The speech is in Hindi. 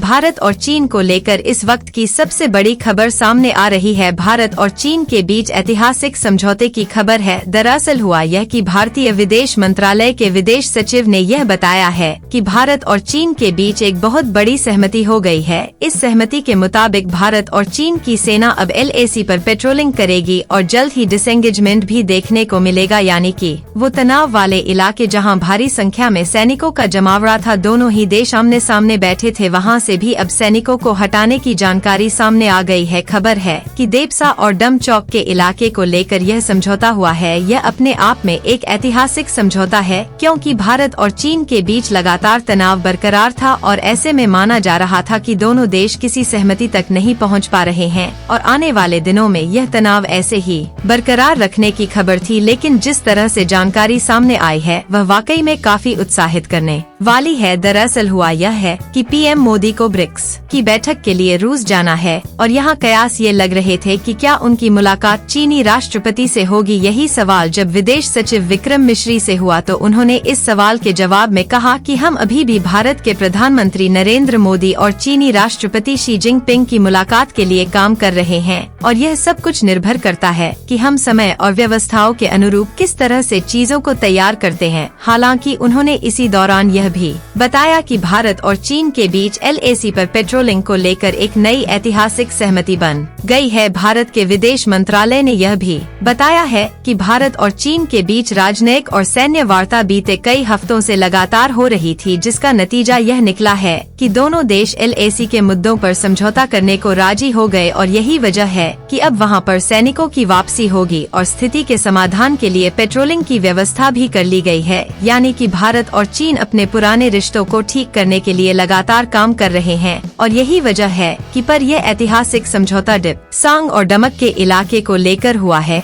भारत और चीन को लेकर इस वक्त की सबसे बड़ी खबर सामने आ रही है। भारत और चीन के बीच ऐतिहासिक समझौते की खबर है। दरअसल हुआ यह कि भारतीय विदेश मंत्रालय के विदेश सचिव ने यह बताया है कि भारत और चीन के बीच एक बहुत बड़ी सहमति हो गई है। इस सहमति के मुताबिक भारत और चीन की सेना अब LAC पर पेट्रोलिंग करेगी और जल्द ही डिसएंगेजमेंट भी देखने को मिलेगा, यानी कि वो तनाव वाले इलाके जहां भारी संख्या में सैनिकों का जमावड़ा था, दोनों ही देश आमने सामने बैठे थे, वहां से भी अब सैनिकों को हटाने की जानकारी सामने आ गई है। खबर है कि देपसा और डम चौक के इलाके को लेकर यह समझौता हुआ है। यह अपने आप में एक ऐतिहासिक समझौता है, क्योंकि भारत और चीन के बीच लगातार तनाव बरकरार था और ऐसे में माना जा रहा था कि दोनों देश किसी सहमति तक नहीं पहुंच पा रहे हैं और आने वाले दिनों में यह तनाव ऐसे ही बरकरार रखने की खबर थी। लेकिन जिस तरह से जानकारी सामने आई है वह वाकई में काफी उत्साहित करने वाली है। दरअसल हुआ यह है कि PM मोदी को ब्रिक्स की बैठक के लिए रूस जाना है और यहाँ कयास ये लग रहे थे कि क्या उनकी मुलाकात चीनी राष्ट्रपति से होगी। यही सवाल जब विदेश सचिव विक्रम मिश्री से हुआ तो उन्होंने इस सवाल के जवाब में कहा कि हम अभी भी भारत के प्रधानमंत्री नरेंद्र मोदी और चीनी राष्ट्रपति शी जिनपिंग की मुलाकात के लिए काम कर रहे हैं और यह सब कुछ निर्भर करता है कि हम समय और व्यवस्थाओं के अनुरूप किस तरह से चीजों को तैयार करते हैं। हालांकि उन्होंने इसी दौरान यह भी बताया कि भारत और चीन के बीच LAC पर पेट्रोलिंग को लेकर एक नई ऐतिहासिक सहमति बन गई है। भारत के विदेश मंत्रालय ने यह भी बताया है कि भारत और चीन के बीच राजनयिक और सैन्य वार्ता बीते कई हफ्तों से लगातार हो रही थी, जिसका नतीजा यह निकला है कि दोनों देश LAC के मुद्दों पर समझौता करने को राजी हो गए और यही वजह है कि अब वहां पर सैनिकों की वापसी होगी और स्थिति के समाधान के लिए पेट्रोलिंग की व्यवस्था भी कर ली गई है। यानी कि भारत और चीन अपने पुराने रिश्तों को ठीक करने के लिए लगातार काम कर रहे हैं और यही वजह है कि पर यह ऐतिहासिक समझौता डिप सांग और डमक के इलाके को लेकर हुआ है।